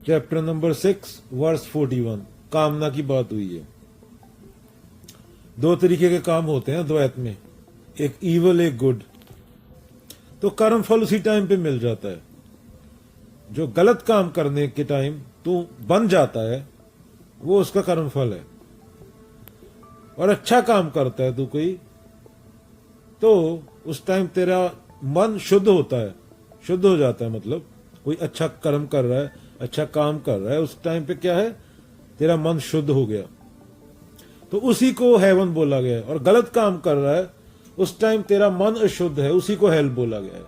Chapter number 6 verse 41 कामना की बात हुई है। दो तरीके के काम होते हैं द्वैत में, एक ईवल एक गुड। तो कर्म फल उसी टाइम पे मिल जाता है। जो गलत काम करने के टाइम तू बन जाता है वो उसका कर्म फल है, और अच्छा काम करता है तू कोई, तो उस टाइम तेरा मन शुद्ध होता है, शुद्ध हो जाता है। मतलब कोई अच्छा कर्म कर रहा है, अच्छा काम कर रहा है, उस टाइम पे क्या है, तेरा मन शुद्ध हो गया, तो उसी को हेवन बोला गया है। और गलत काम कर रहा है, उस टाइम तेरा मन अशुद्ध है, उसी को हेल बोला गया है।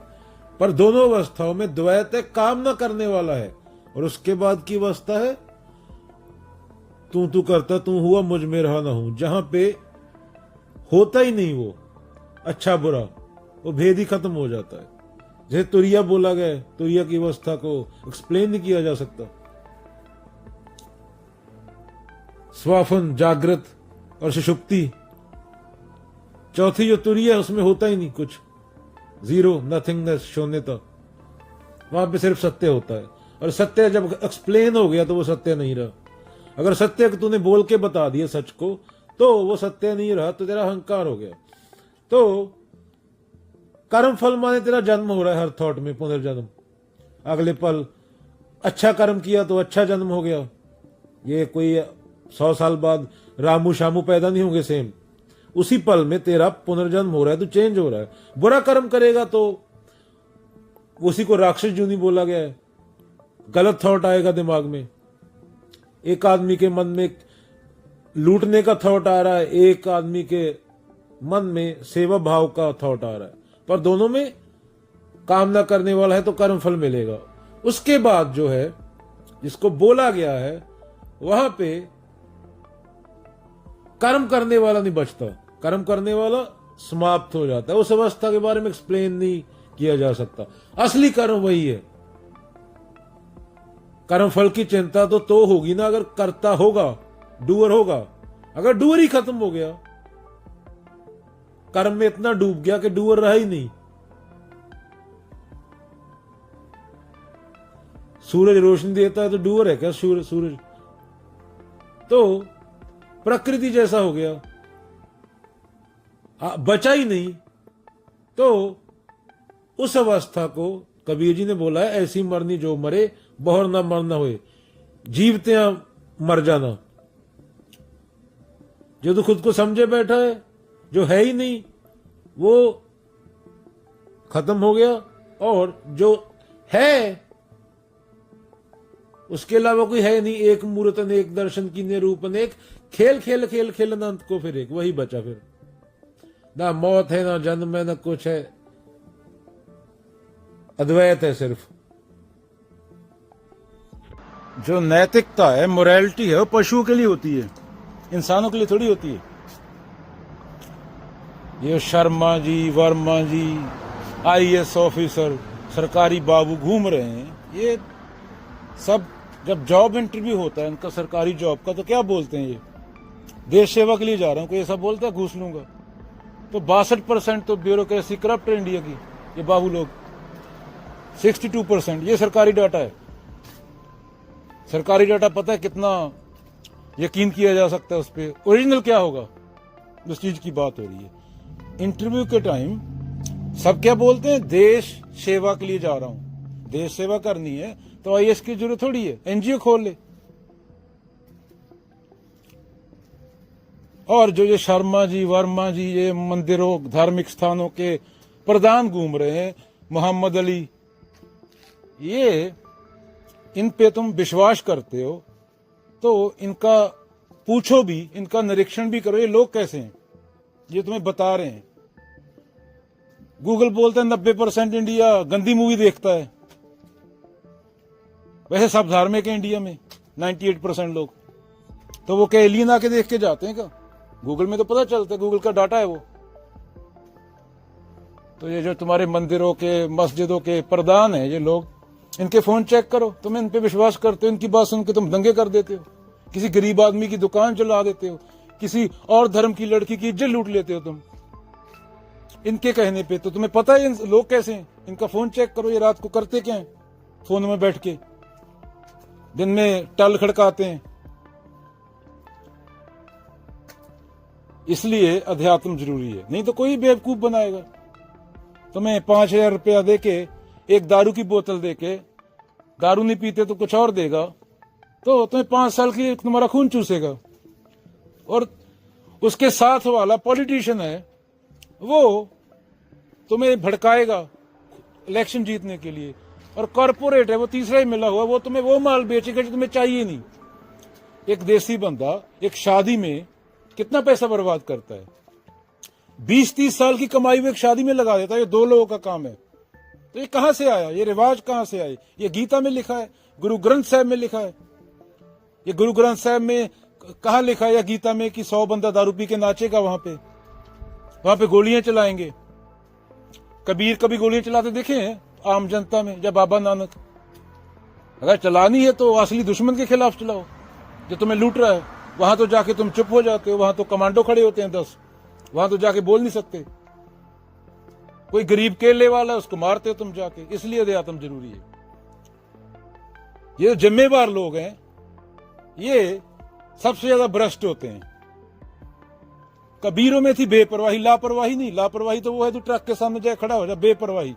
पर दोनों अवस्थाओं में द्वैत है, काम ना करने वाला है, और उसके बाद की अवस्था है तू करता तू हुआ मुझ में रहा ना हूं, जहां पे होता ही नहीं वो अच्छा बुरा, वो भेद ही खत्म हो जाता है। जैसे तुरिया बोला गया है, तुरिया की अवस्था को एक्सप्लेन नहीं किया जा सकता। स्वाफन जागृत और सुषुप्ति, चौथी जो तुरिया है उसमें होता ही नहीं कुछ, जीरो, नथिंगनेस, शून्यता। वहां पे सिर्फ सत्य होता है, और सत्य जब एक्सप्लेन हो गया तो वो सत्य नहीं रहा। अगर सत्य को तूने बोल के बता दिया सच को, तो वो सत्य नहीं रहा, तो तेरा अहंकार हो गया। तो कर्म फल माने तेरा जन्म हो रहा है हर थॉट में, पुनर्जन्म, अगले पल। अच्छा कर्म किया तो अच्छा जन्म हो गया। ये कोई 100 साल बाद रामू शामू पैदा नहीं होंगे, सेम उसी पल में तेरा पुनर्जन्म हो रहा है, तो चेंज हो रहा है। बुरा कर्म करेगा तो उसी को राक्षस जूनी बोला गया है। गलत थॉट आएगा दिमाग में, एक आदमी के मन में लूटने का थॉट आ रहा है, एक आदमी के मन में सेवा भाव का थॉट आ रहा है, पर दोनों में कामना करने वाला है तो कर्म फल मिलेगा। उसके बाद जो है जिसको बोला गया है वहां पे कर्म करने वाला नहीं बचता, कर्म करने वाला समाप्त हो जाता है। उस अवस्था के बारे में एक्सप्लेन नहीं किया जा सकता। असली कर्म वही है। कर्म फल की चिंता तो होगी ना अगर करता होगा, डूअर होगा। अगर डूअर ही खत्म हो गया, कर्म में इतना डूब गया कि डूअर रहा ही नहीं। सूरज रोशनी देता है तो डूअर है क्या सूरज? तो प्रकृति जैसा हो गया, बचा ही नहीं। तो उस अवस्था को कबीर जी ने बोला है, ऐसी मरनी जो मरे, बहुर ना मरना हुए, जीवते मर जाना। जो तो खुद को समझे बैठा है, जो है ही नहीं, वो खत्म हो गया। और जो है उसके अलावा कोई है नहीं। एक मूर्त अनेक, दर्शन की निरूप अनेक, खेल खेल खेल खेल अनंत को फिर एक, वही बचा। फिर ना मौत है, ना जन्म है, ना कुछ है, अद्वैत है सिर्फ। जो नैतिकता है, मोरालिटी है, वो पशुओं के लिए होती है, इंसानों के लिए थोड़ी होती है। ये शर्मा जी, वर्मा जी, आईएएस ऑफिसर, सरकारी बाबू घूम रहे हैं, ये सब जब जॉब इंटरव्यू होता है इनका सरकारी जॉब का, तो क्या बोलते हैं, ये देश सेवा के लिए जा रहा हूं, कोई ऐसा बोलता है घूस लूंगा? तो 62% तो ब्यूरोक्रेसी करप्ट है इंडिया की, ये बाबू लोग। 62%, ये सरकारी डाटा है। सरकारी डाटा पता है कितना यकीन किया जा सकता है उस पर? ओरिजिनल क्या होगा, उस चीज की बात हो रही है। इंटरव्यू के टाइम सब क्या बोलते हैं, देश सेवा के लिए जा रहा हूं। देश सेवा करनी है तो आईएएस की जरूरत थोड़ी है, एनजीओ खोल ले। और जो ये शर्मा जी, वर्मा जी, ये मंदिरों, धार्मिक स्थानों के प्रधान घूम रहे हैं, मोहम्मद अली, ये इन पे तुम विश्वास करते हो तो इनका पूछो भी, इनका निरीक्षण भी करो, ये लोग कैसे हैं, ये तुम्हें बता रहे हैं। गूगल बोलता है 90% इंडिया गंदी मूवी देखता है। वैसे सब धार्मिक है इंडिया में, 98% लोग। तो वो क्या एलियन आके देख के जाते हैं क्या? गूगल में तो पता चलता है, गूगल का डाटा है वो। तो ये जो तुम्हारे मंदिरों के, मस्जिदों के प्रधान हैं ये लोग, इनके फोन चेक करो। तुम इन पे विश्वास करते हो, इनकी बात सुन के तुम दंगे कर देते हो, किसी गरीब आदमी की दुकान जला देते हो, किसी और धर्म की लड़की की इज्जत लूट लेते हो तुम इनके कहने पे। तो तुम्हें पता है इन लोग कैसे हैं, इनका फोन चेक करो, ये रात को करते क्या है फोन में बैठ के। दिन में टल खड़काते हैं। इसलिए अध्यात्म जरूरी है, नहीं तो कोई बेवकूफ बनाएगा। तुम्हें 5,000 रुपया देके एक दारू की बोतल देके, दारू नहीं पीते तो कुछ और देगा, तो तुम्हें 5 साल के लिए तुम्हारा खून चूसेगा। और उसके साथ वाला पॉलिटिशियन है, वो तुम्हें भड़काएगा इलेक्शन जीतने के लिए। और कॉर्पोरेट है, वो तीसरा ही मिला हुआ, वो तुम्हें वो माल बेचेगा जो तुम्हें चाहिए नहीं। एक देसी बंदा एक शादी में कितना पैसा बर्बाद करता है, 20-30 साल की कमाई वो एक शादी में लगा देता है। ये 2 लोगों का काम है। तो ये कहां से आया, ये रिवाज कहां से आए? ये गीता में लिखा है, गुरु ग्रंथ साहब में लिखा है। ये गुरु ग्रंथ साहब में कहा लिखा है या गीता में कि 100 बंदा दारू पी के नाचेगा, वहां पे गोलियां चलाएंगे? कबीर कभी गोलियां चलाते देखे हैं आम जनता में, या बाबा नानक? अगर चलानी है तो असली दुश्मन के खिलाफ चलाओ जो तुम्हें लूट रहा है। वहां तो जाके तुम चुप हो जाते हो, वहां तो कमांडो खड़े होते हैं 10, वहां तो जाके बोल नहीं सकते। कोई गरीब केले वाला है, उसको मारते हो तुम जाके। इसलिए अध्यात्म जरूरी है। ये जिम्मेवार लोग हैं, ये सबसे ज्यादा भ्रष्ट होते हैं। कबीरों में थी बेपरवाही, लापरवाही नहीं। लापरवाही तो वो है, तू ट्रक के सामने जाए खड़ा हो जा, बेपरवाही।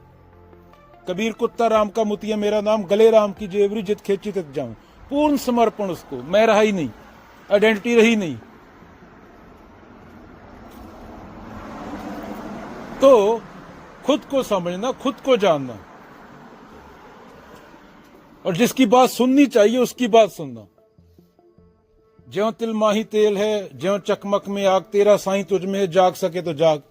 कबीर कुत्ता राम का मुतिया मेरा नाम, गले राम की जेवरी जित खेची तक जाऊं। पूर्ण समर्पण उसको, मैं रहा ही नहीं, आइडेंटिटी रही नहीं। तो खुद को समझना, खुद को जानना, और जिसकी बात सुननी चाहिए उसकी बात सुनना। ज्यों तिल माही तेल है, ज्यों चकमक में आग, तेरा साईं तुझ में है, जाग सके तो जाग।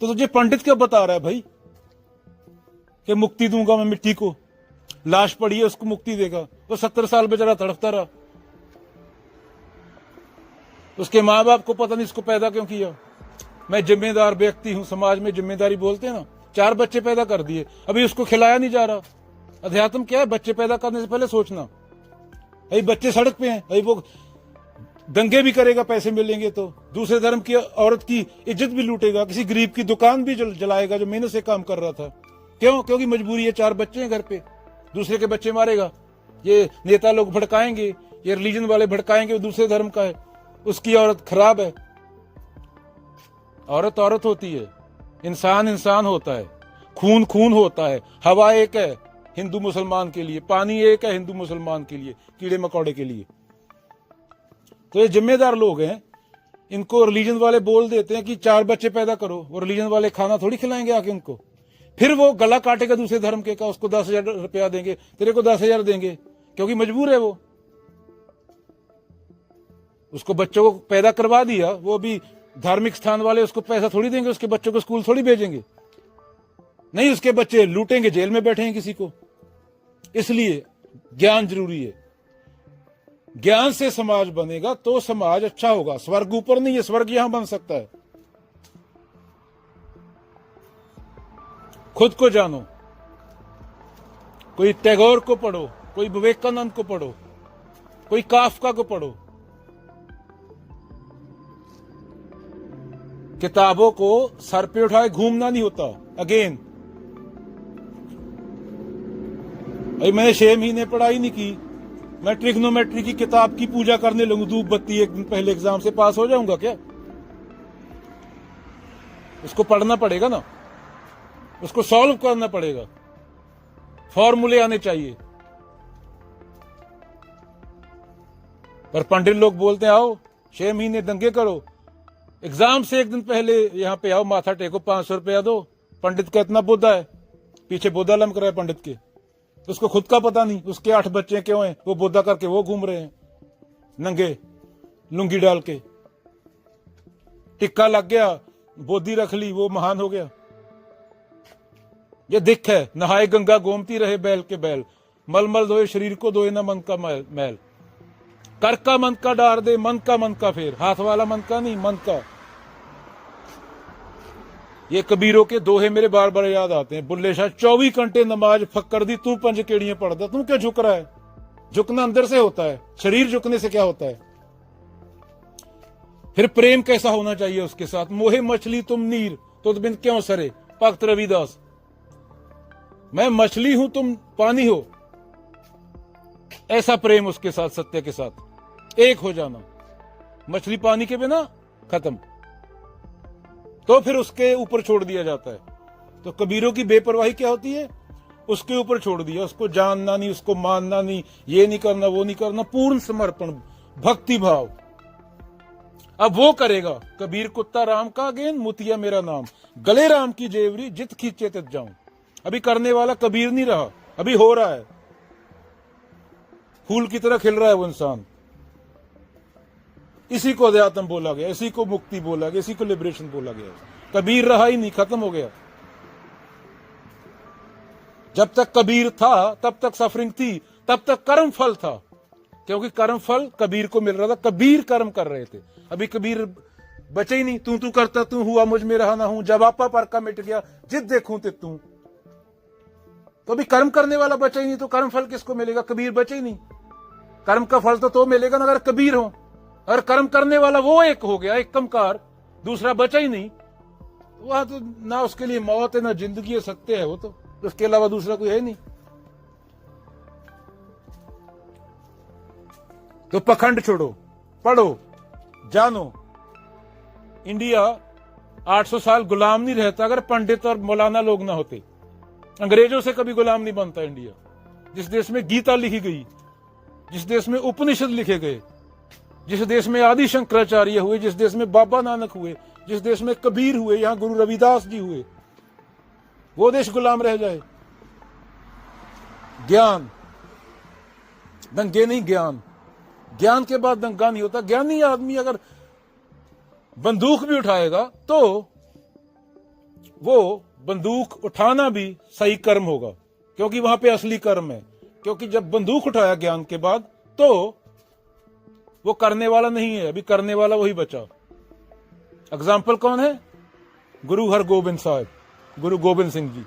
तो तुझे पंडित क्या बता रहा है भाई कि मुक्ति दूंगा मैं मिट्टी को? लाश पड़ी है, उसको मुक्ति देगा। वो 70 साल बेचारा तड़पता रहा, उसके माँ बाप को पता नहीं इसको पैदा क्यों किया। मैं जिम्मेदार व्यक्ति हूं, समाज में जिम्मेदारी बोलते हैं ना। 4 बच्चे पैदा कर दिए, अभी उसको खिलाया नहीं जा रहा। अध्यात्म क्या है? बच्चे पैदा करने से पहले सोचना। अभी बच्चे सड़क पे हैं, अभी वो दंगे भी करेगा, पैसे मिलेंगे तो। दूसरे धर्म की औरत की इज्जत भी लूटेगा, किसी गरीब की दुकान भी जलाएगा जो मेहनत से काम कर रहा था। क्यों? क्योंकि मजबूरी है, 4 बच्चे हैं घर पे, दूसरे के बच्चे मारेगा। ये नेता लोग भड़काएंगे, ये रिलीजन वाले भड़काएंगे, वो दूसरे धर्म का है, उसकी औरत खराब है। औरत औरत होती है, इंसान इंसान होता है, खून खून होता है। हवा एक है हिंदू मुसलमान के लिए, पानी एक है हिंदू मुसलमान के लिए, कीड़े मकोड़े के लिए। तो ये जिम्मेदार लोग हैं, इनको रिलीजन वाले बोल देते हैं कि 4 बच्चे पैदा करो, वो रिलीजन वाले खाना थोड़ी खिलाएंगे आके उनको। फिर वो गला काटेगा दूसरे धर्म के का, उसको 10,000 रुपया देंगे, तेरे को 10,000 देंगे, क्योंकि मजबूर है वो। उसको बच्चों को पैदा करवा दिया, वो भी धार्मिक स्थान वाले उसको पैसा थोड़ी देंगे, उसके बच्चों को स्कूल थोड़ी भेजेंगे। नहीं, उसके बच्चे लूटेंगे, जेल में बैठेंगे किसी को। इसलिए ज्ञान जरूरी है। ज्ञान से समाज बनेगा तो समाज अच्छा होगा। स्वर्ग ऊपर नहीं है, स्वर्ग यहां बन सकता है। खुद को जानो। कोई टैगोर को पढ़ो, कोई विवेकानंद को पढ़ो, कोई काफका को पढ़ो। किताबों को सर पे उठाए घूमना नहीं होता। अगेन, भाई मैंने 6 महीने पढ़ाई नहीं की, मैं ट्रिग्नोमेट्री की किताब की पूजा करने लगूं धूप बत्ती एक दिन पहले एग्जाम से, पास हो जाऊंगा क्या? उसको पढ़ना पड़ेगा ना, उसको सॉल्व करना पड़ेगा, फॉर्मूले आने चाहिए। पर पंडित लोग बोलते हैं आओ 6 महीने दंगे करो, एग्जाम से एक दिन पहले यहां पे आओ, माथा टेको, 500 रुपया दो। पंडित का इतना बोधा है, पीछे बोधा लमक रहा है पंडित के, उसको खुद का पता नहीं उसके 8 बच्चे क्यों हैं, वो बोधा करके वो घूम रहे हैं नंगे लुंगी डाल के। टिक्का लग गया, बोधी रख ली, वो महान हो गया। ये दिख है, नहाए गंगा गोमती रहे बैल के बैल, मलमल धोए शरीर को धोए ना मन का मैल। कर का मन का डार दे, मन का फेर, हाथ वाला मन का नहीं, मन का। ये कबीरों के दोहे मेरे बार बार याद आते हैं। बुल्ले शाह 24 घंटे नमाज फक्कर दी, तू 5 केड़ियां पढ़दा, तू क्यों झुक रहा है? झुकना अंदर से होता है, शरीर झुकने से क्या होता है? फिर प्रेम कैसा होना चाहिए उसके साथ? मोहे मछली तुम नीर, तुझ बिन क्यों सरे, भक्त रविदास। मैं मछली हूं, तुम पानी हो, ऐसा प्रेम उसके साथ, सत्य के साथ एक हो जाना। मछली पानी के बिना खत्म, तो फिर उसके ऊपर छोड़ दिया जाता है। तो कबीरों की बेपरवाही क्या होती है? उसके ऊपर छोड़ दिया, उसको जानना नहीं, उसको मानना नहीं, ये नहीं करना, वो नहीं करना, पूर्ण समर्पण, भक्ति भाव। अब वो करेगा। कबीर कुत्ता राम का गेंद, मुतिया मेरा नाम, गले राम की जेवरी, जित खींचे तित जाऊं। अभी करने वाला कबीर नहीं रहा, अभी हो रहा है, फूल की तरह खिल रहा है वो इंसान। इसी को अध्यात्म बोला गया, इसी को मुक्ति बोला गया, इसी को लिबरेशन बोला गया। कबीर रहा ही नहीं, खत्म हो गया। जब तक कबीर था तब तक सफरिंग थी, तब तक कर्म फल था, क्योंकि कर्म फल कबीर को मिल रहा था। कबीर कर्म कर रहे थे, अभी कबीर बचे ही नहीं। तू करता तू हुआ, मुझ में रहा ना हूं, जब आपा पर का मिट गया, जित देखूं तित तू। तो अभी कर्म करने वाला बचा ही नहीं, तो कर्म फल किसको मिलेगा? कबीर बचे ही नहीं। कर्म का फल तो मिलेगा ना अगर कबीर हो। और कर्म करने वाला वो एक हो गया, एक कमकार, दूसरा बचा ही नहीं। वहां तो ना उसके लिए मौत है, ना जिंदगी है, सत्य है वो तो, उसके अलावा दूसरा कोई है नहीं। तो पखंड छोड़ो, पढ़ो, जानो। इंडिया 800 साल गुलाम नहीं रहता अगर पंडित और मौलाना लोग ना होते। अंग्रेजों से कभी गुलाम नहीं बनता इंडिया। जिस देश में गीता लिखी गई, जिस देश में उपनिषद लिखे गए, जिस देश में आदि शंकराचार्य हुए, जिस देश में बाबा नानक हुए, जिस देश में कबीर हुए, यहां गुरु रविदास जी हुए, वो देश गुलाम रह जाए। ज्ञान, दंगे नहीं, ज्ञान। ज्ञान के बाद दंगा नहीं होता। ज्ञानी आदमी अगर बंदूक भी उठाएगा तो वो बंदूक उठाना भी सही कर्म होगा, क्योंकि वहां पे असली कर्म है। क्योंकि जब बंदूक उठाया ज्ञान के बाद, तो वो करने वाला नहीं है, अभी करने वाला वही बचा। एग्जाम्पल कौन है? गुरु हरगोबिंद साहब, गुरु गोबिंद सिंह जी।